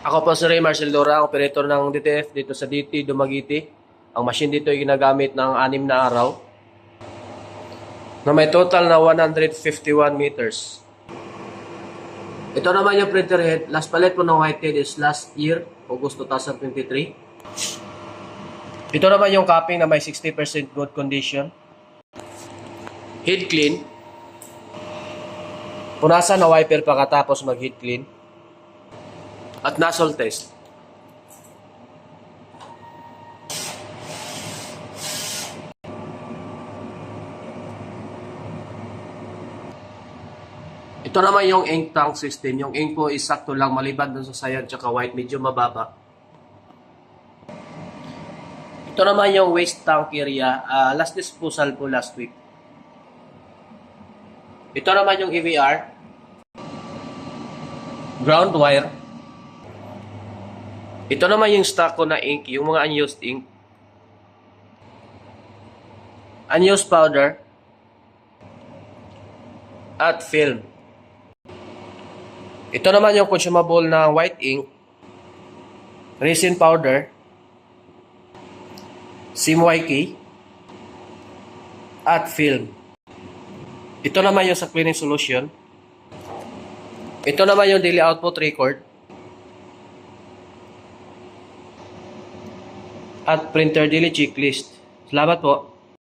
Ako po si Ray Marcel Dora, operator ng DTF dito sa DT Dumaguete. Ang machine dito ay ginagamit ng 6 na araw na may total na 151 meters. Ito naman yung printer head. Last palit po ng white head is last year, August 2023. Ito naman yung capping na may 60% good condition. Head clean. Punasan na wiper pagkatapos mag-head clean. At nozzle test. Ito naman yung ink tank system. Yung ink po is sakto lang maliban dun sa cyan tsaka white, medyo mababa. Ito naman yung waste tank area. Last disposal po last week. Ito naman yung EVR. Ground wire. Ito naman yung stock ko na ink, yung mga unused ink. Unused powder. At film. Ito naman yung consumable na white ink. Resin powder. SIM-YK. At film. Ito naman yung sa cleaning solution. Ito naman yung daily output record. At printer daily checklist. Salamat po.